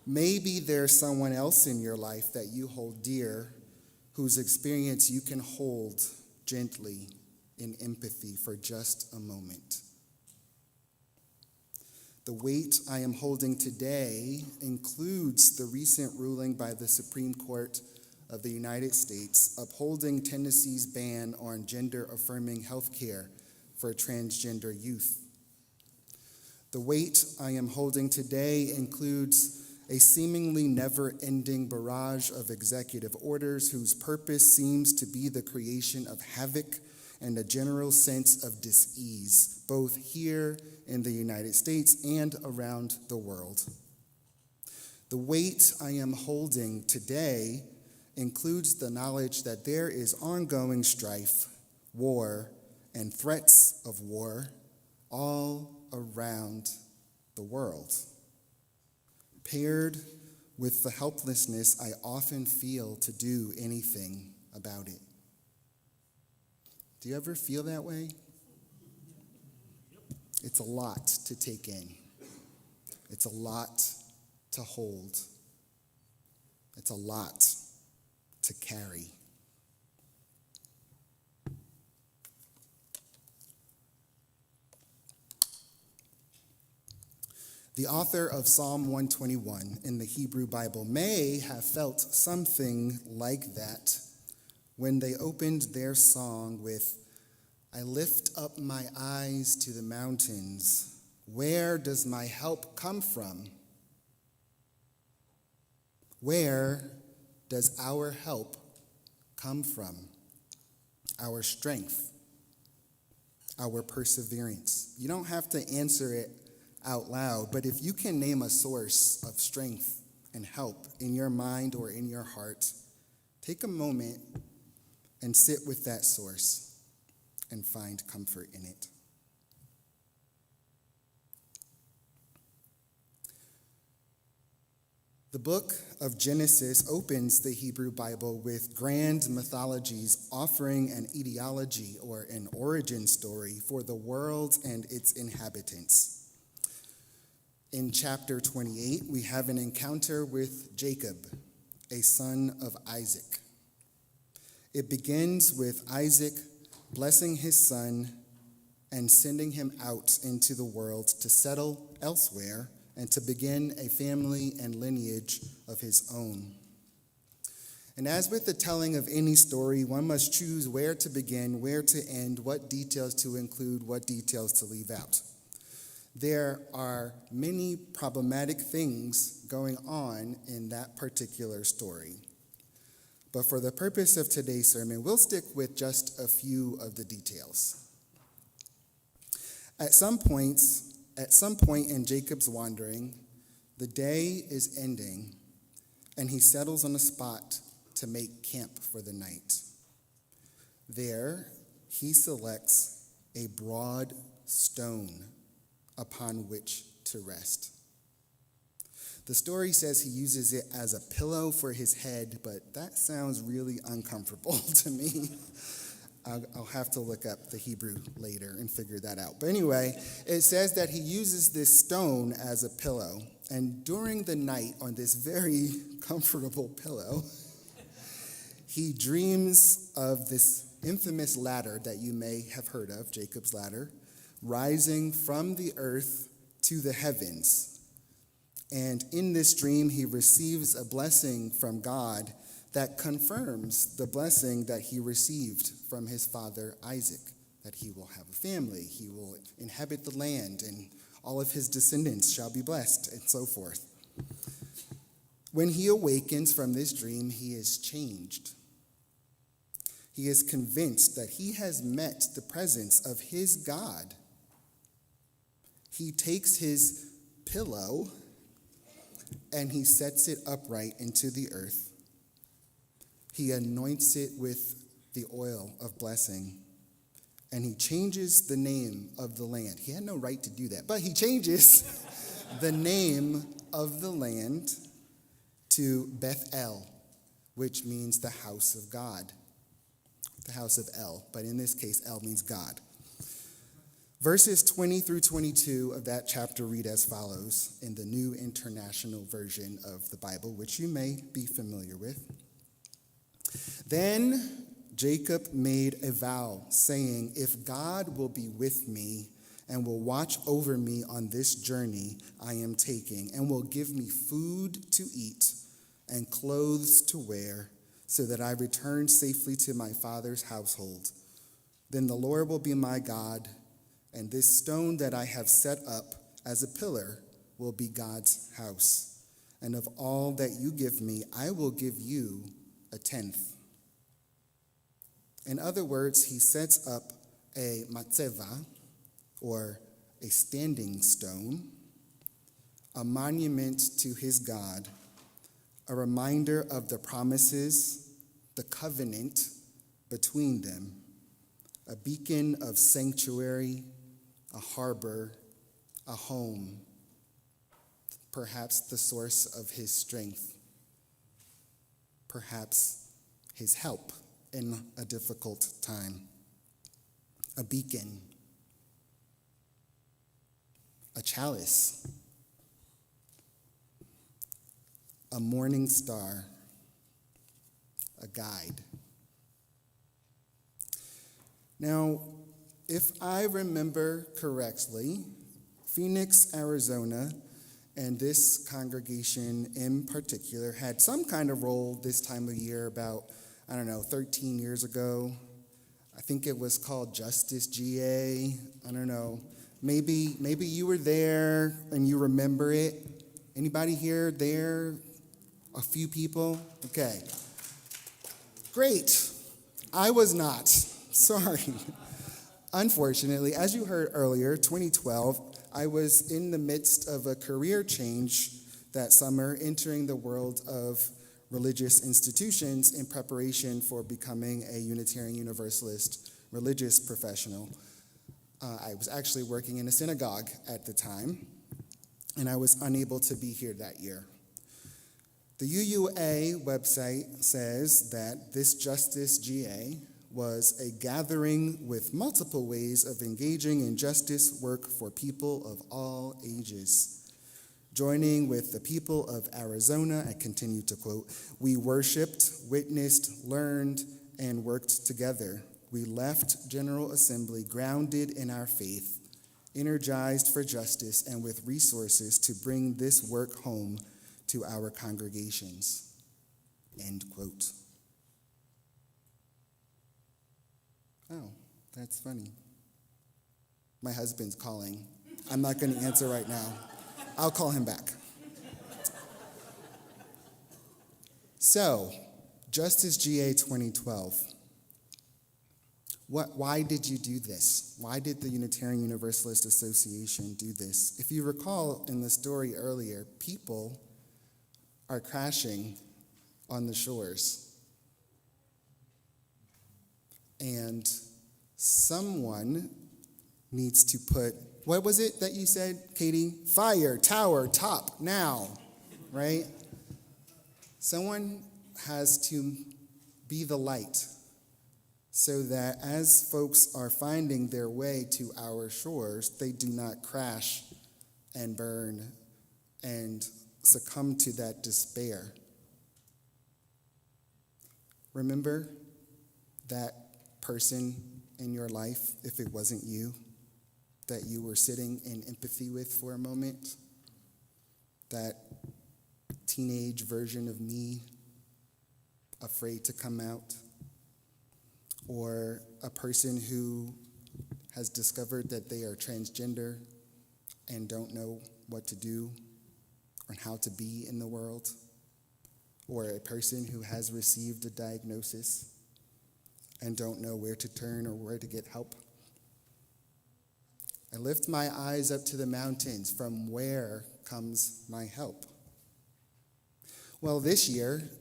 Maybe there's someone else in your life that you hold dear, whose experience you can hold gently in empathy for just a moment. The weight I am holding today includes the recent ruling by the Supreme Court of the United States upholding Tennessee's ban on gender-affirming health care for transgender youth. The weight I am holding today includes a seemingly never-ending barrage of executive orders whose purpose seems to be the creation of havoc and a general sense of dis-ease, both here in the United States and around the world. The weight I am holding today includes the knowledge that there is ongoing strife, war, and threats of war all around the world, paired with the helplessness I often feel to do anything about it. Do you ever feel that way? It's a lot to take in. It's a lot to hold. It's a lot to carry. The author of Psalm 121 in the Hebrew Bible may have felt something like that when they opened their song with, "I lift up my eyes to the mountains. Where does my help come from?" Where does our help come from? Our strength, our perseverance. You don't have to answer it out loud, but if you can name a source of strength and help in your mind or in your heart, take a moment and sit with that source and find comfort in it. The book of Genesis opens the Hebrew Bible with grand mythologies offering an etiology or an origin story for the world and its inhabitants. In chapter 28, we have an encounter with Jacob, a son of Isaac. It begins with Isaac blessing his son and sending him out into the world to settle elsewhere and to begin a family and lineage of his own. And as with the telling of any story, one must choose where to begin, where to end, what details to include, what details to leave out. There are many problematic things going on in that particular story. But for the purpose of today's sermon, we'll stick with just a few of the details. At some point in Jacob's wandering, the day is ending, and he settles on a spot to make camp for the night. There, he selects a broad stone upon which to rest. The story says he uses it as a pillow for his head, but that sounds really uncomfortable to me. I'll have to look up the Hebrew later and figure that out. But anyway, it says that he uses this stone as a pillow. And during the night, on this very comfortable pillow, he dreams of this infamous ladder that you may have heard of, Jacob's ladder, rising from the earth to the heavens. And in this dream, he receives a blessing from God that confirms the blessing that he received from his father Isaac, that he will have a family, he will inhabit the land, and all of his descendants shall be blessed, and so forth. When he awakens from this dream, he is changed. He is convinced that he has met the presence of his God. He takes his pillow and he sets it upright into the earth. He anoints it with the oil of blessing, and he changes the name of the land. He had no right to do that, but he changes the name of the land to Bethel, which means the house of God. The house of El, but in this case, El means God. Verses 20 through 22 of that chapter read as follows in the New International Version of the Bible, which you may be familiar with. Then Jacob made a vow, saying, "If God will be with me and will watch over me on this journey I am taking, and will give me food to eat and clothes to wear, so that I return safely to my father's household, then the Lord will be my God, and this stone that I have set up as a pillar will be God's house. And of all that you give me, I will give you a tenth." In other words, he sets up a matzeva, or a standing stone, a monument to his God, a reminder of the promises, the covenant between them, a beacon of sanctuary, a harbor, a home, perhaps the source of his strength, perhaps his help in a difficult time, a beacon, a chalice, a morning star, a guide. Now, if I remember correctly, Phoenix, Arizona, and this congregation in particular had some kind of role this time of year about, 13 years ago. I think it was called Justice GA. I don't know. Maybe you were there and you remember it. Anybody here there? A few people? Okay. Great. I was not. Sorry. Unfortunately, as you heard earlier, 2012, I was in the midst of a career change that summer, entering the world of religious institutions in preparation for becoming a Unitarian Universalist religious professional. I was actually working in a synagogue at the time, and I was unable to be here that year. The UUA website says that this Justice GA was a gathering with multiple ways of engaging in justice work for people of all ages. Joining with the people of Arizona, I continue to quote, "We worshiped, witnessed, learned, and worked together. We left General Assembly grounded in our faith, energized for justice, and with resources to bring this work home to our congregations." End quote. Oh, that's funny. My husband's calling. I'm not going to answer right now. I'll call him back. So, Justice GA 2012. Why did you do this? Why did the Unitarian Universalist Association do this? If you recall in the story earlier, people are crashing on the shores. And someone needs to put, what was it that you said, Katie? Fire, tower, top, now, right? Someone has to be the light so that as folks are finding their way to our shores, they do not crash and burn and succumb to that despair. Remember that person in your life, if it wasn't you, that you were sitting in empathy with for a moment? That teenage version of me, afraid to come out? Or a person who has discovered that they are transgender and don't know what to do or how to be in the world? Or a person who has received a diagnosis and don't know where to turn or where to get help? I lift my eyes up to the mountains. From where comes my help? Well, this year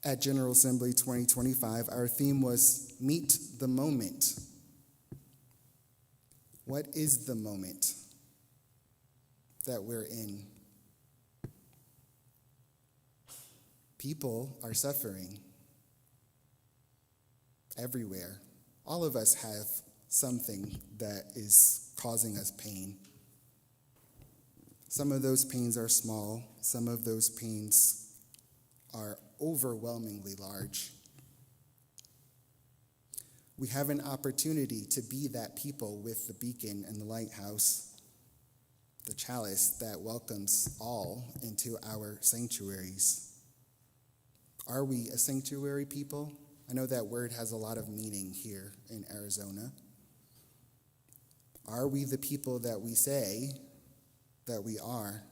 at General Assembly 2025, our theme was Meet the Moment. What is the moment that we're in? People are suffering everywhere. All of us have something that is causing us pain. Some of those pains are small. Some of those pains are overwhelmingly large. We have an opportunity to be that people with the beacon and the lighthouse, the chalice that welcomes all into our sanctuaries. Are we a sanctuary people? I know that word has a lot of meaning here in Arizona. Are we the people that we say that we are?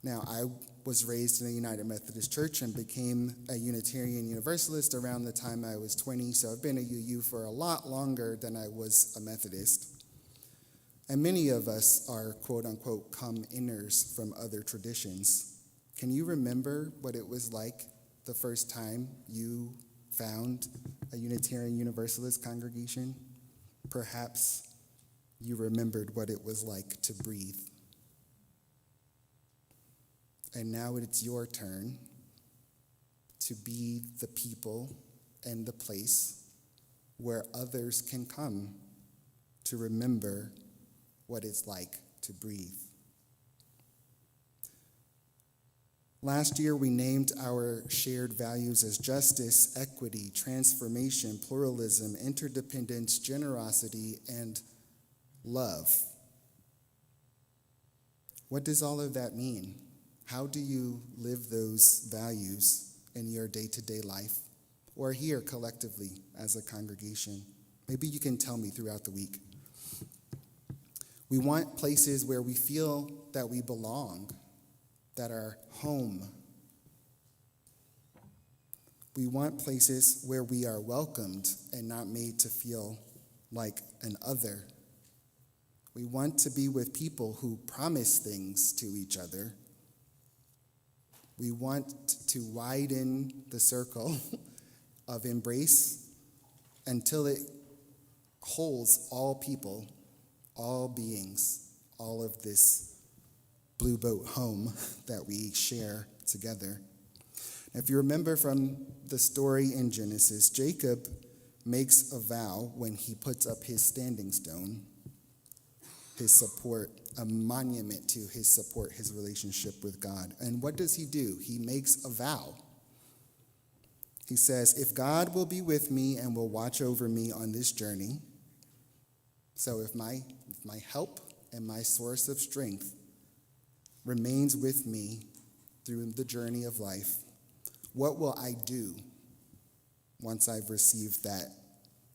Now, I was raised in a United Methodist Church and became a Unitarian Universalist around the time I was 20, so I've been a UU for a lot longer than I was a Methodist. And many of us are quote-unquote come-iners from other traditions. Can you remember what it was like the first time you found a Unitarian Universalist congregation? Perhaps you remembered what it was like to breathe. And now it's your turn to be the people and the place where others can come to remember what it's like to breathe. Last year, we named our shared values as justice, equity, transformation, pluralism, interdependence, generosity, and love. What does all of that mean? How do you live those values in your day-to-day life or here collectively as a congregation? Maybe you can tell me throughout the week. We want places where we feel that we belong, that are home. We want places where we are welcomed and not made to feel like an other. We want to be with people who promise things to each other. We want to widen the circle of embrace until it holds all people, all beings, all of this blue boat home that we share together. If you remember from the story in Genesis, Jacob makes a vow when he puts up his standing stone, his support, a monument to his support, his relationship with God. And what does he do? He makes a vow. He says, if God will be with me and will watch over me on this journey, so if my help and my source of strength remains with me through the journey of life, what will I do once I've received that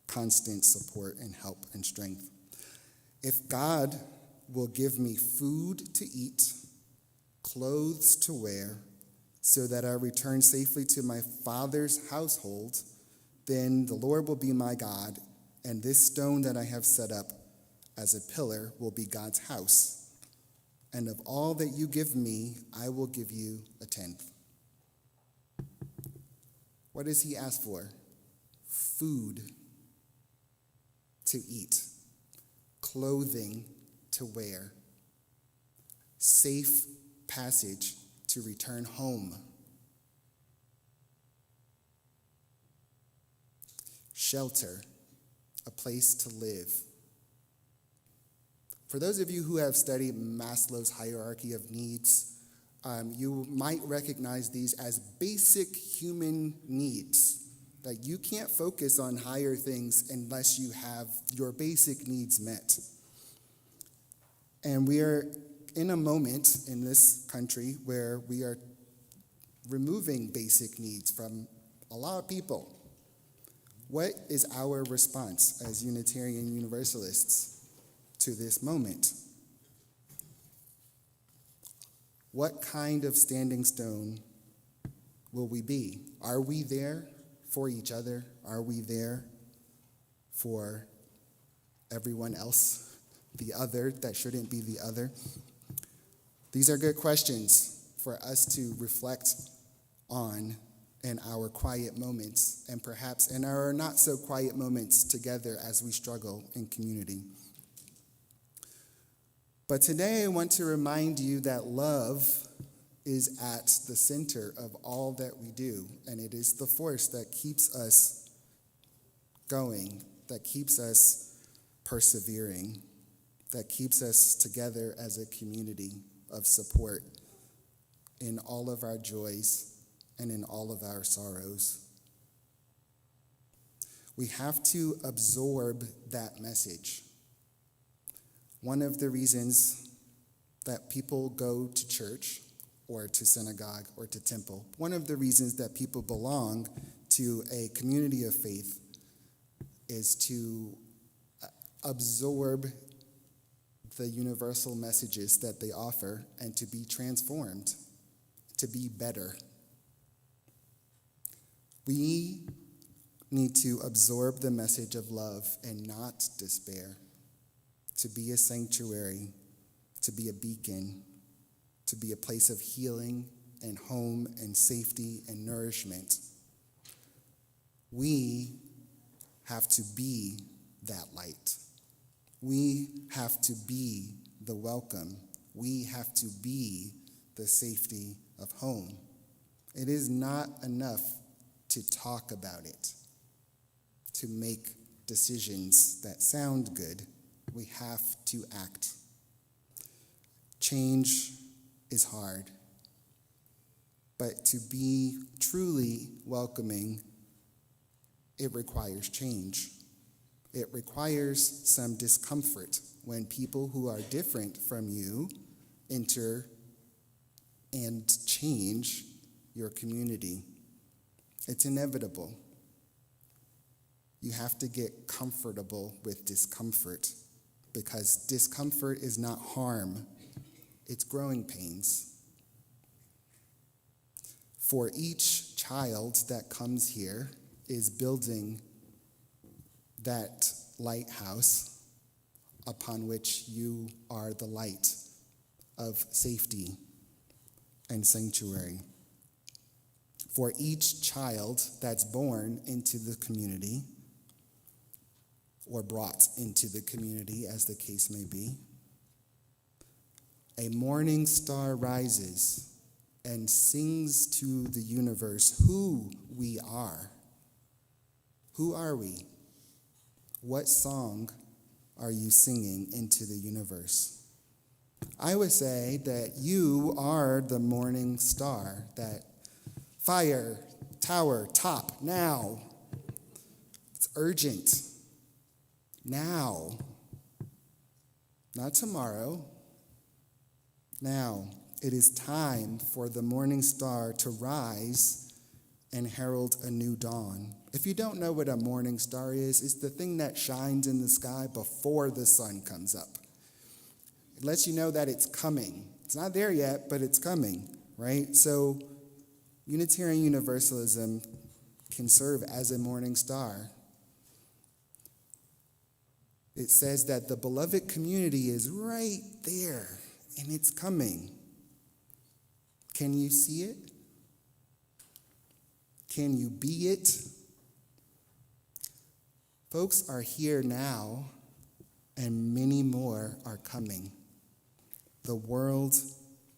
constant support and help and strength? If God will give me food to eat, clothes to wear, so that I return safely to my father's household, then the Lord will be my God, and this stone that I have set up as a pillar will be God's house. And of all that you give me, I will give you a tenth. What does he ask for? Food to eat, clothing to wear, safe passage to return home, shelter, a place to live. For those of you who have studied Maslow's hierarchy of needs, you might recognize these as basic human needs. Like you can't focus on higher things unless you have your basic needs met. And we are in a moment in this country where we are removing basic needs from a lot of people. What is our response as Unitarian Universalists to this moment? What kind of standing stone will we be? Are we there for each other? Are we there for everyone else, the other that shouldn't be the other? These are good questions for us to reflect on in our quiet moments and perhaps in our not so quiet moments together as we struggle in community. But today I want to remind you that love is at the center of all that we do, and it is the force that keeps us going, that keeps us persevering, that keeps us together as a community of support in all of our joys and in all of our sorrows. We have to absorb that message. One of the reasons that people go to church or to synagogue or to temple, one of the reasons that people belong to a community of faith is to absorb the universal messages that they offer and to be transformed, to be better. We need to absorb the message of love and not despair, to be a sanctuary, to be a beacon, to be a place of healing and home and safety and nourishment. We have to be that light. We have to be the welcome. We have to be the safety of home. It is not enough to talk about it, to make decisions that sound good. We have to act. Change is hard, but to be truly welcoming, it requires change. It requires some discomfort when people who are different from you enter and change your community. It's inevitable. You have to get comfortable with discomfort because discomfort is not harm, it's growing pains. For each child that comes here is building that lighthouse upon which you are the light of safety and sanctuary. For each child that's born into the community or brought into the community, as the case may be, A morning star rises and sings to the universe who we are. Who are we? What song are you singing into the universe? I would say that you are the morning star, that fire, tower, top, now. It's urgent. Now. Not tomorrow. Now. It is time for the morning star to rise and herald a new dawn. If you don't know what a morning star is, it's the thing that shines in the sky before the sun comes up. It lets you know that it's coming. It's not there yet, but it's coming, right? So Unitarian Universalism can serve as a morning star. It says that the beloved community is right there, and it's coming. Can you see it? Can you be it? Folks are here now, and many more are coming. The world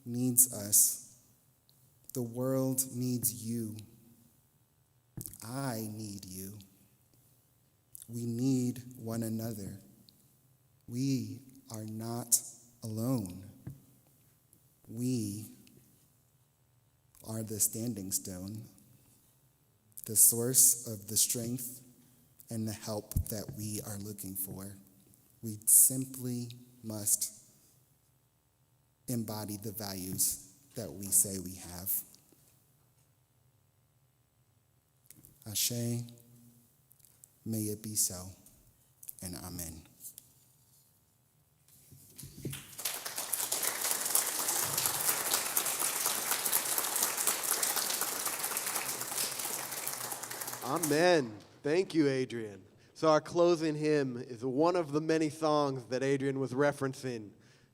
needs us. The world needs you. I need you. We need one another. We are not alone. We are the standing stone, the source of the strength and the help that we are looking for. We simply must embody the values that we say we have. Ashe, may it be so, and amen. Amen. Thank you, Adrian. So our closing hymn is one of the many songs that Adrian was referencing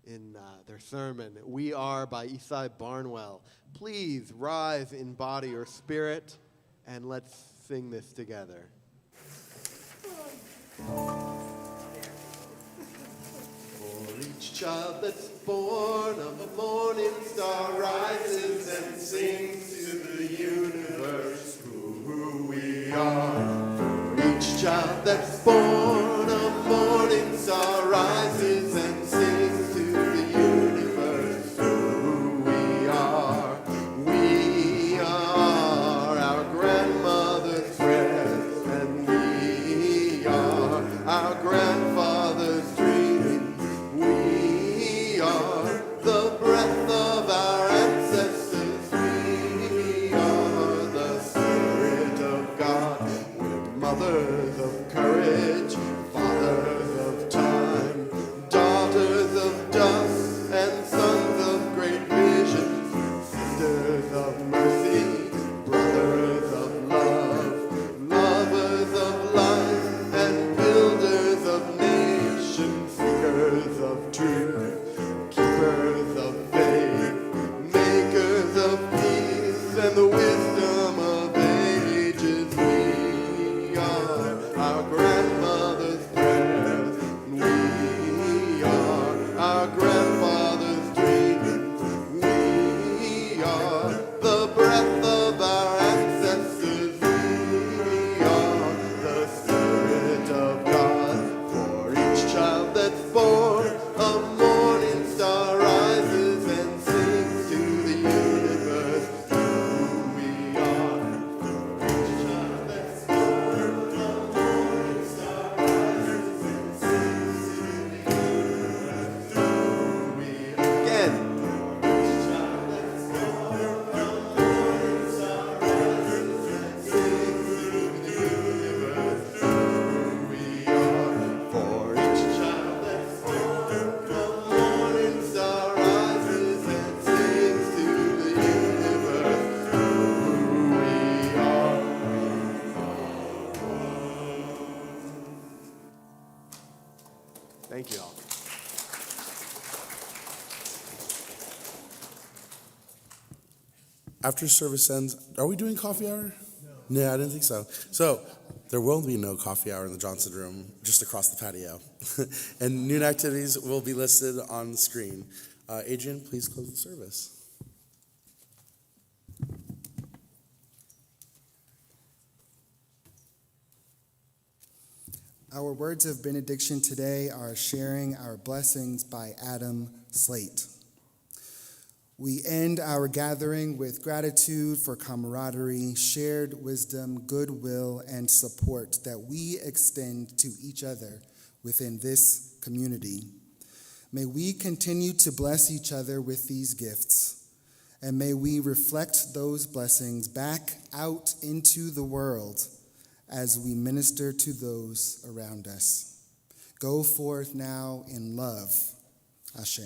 in their sermon. We Are by Esai Barnwell. Please rise in body or spirit, and let's sing this together. For each child that's born, a morning star rises and sings to the universe who we are. For each child that's born, a morning star rises and sings to the universe who we are. We are our grandmother's breath, and we are our grandfather's dream. We are the breath of our ancestors. We are the Spirit of God. We're mothers of courage, fathers of time, daughters of dust, and sons of great vision, sisters of mercy, brothers of love, lovers of life, and builders of nations, seekers of truth, keepers of faith, makers of peace, and the wisdom of ages. We are our grandmother's prayers. We are our grandfather's dreams. We are the breath of our ancestors. We are the Spirit of God. For each child that's born, a morning star rises and sings to the universe who we are. For each child that's born, a morning star rises and sings to the universe who we are. Again. Each child that's born, a morning star rises and sings to the universe who we are. For each child that's born, a morning star rises and sings to the universe who we are. Thank you all. After service ends, are we doing coffee hour? No, I didn't think so. So there will be no coffee hour in the Johnson room, just across the patio. And noon activities will be listed on the screen. Adrian, please close the service. Our words of benediction today are sharing our blessings by Adam Slate. We end our gathering with gratitude for camaraderie, shared wisdom, goodwill, and support that we extend to each other within this community. May we continue to bless each other with these gifts, and may we reflect those blessings back out into the world as we minister to those around us. Go forth now in love. Ashe.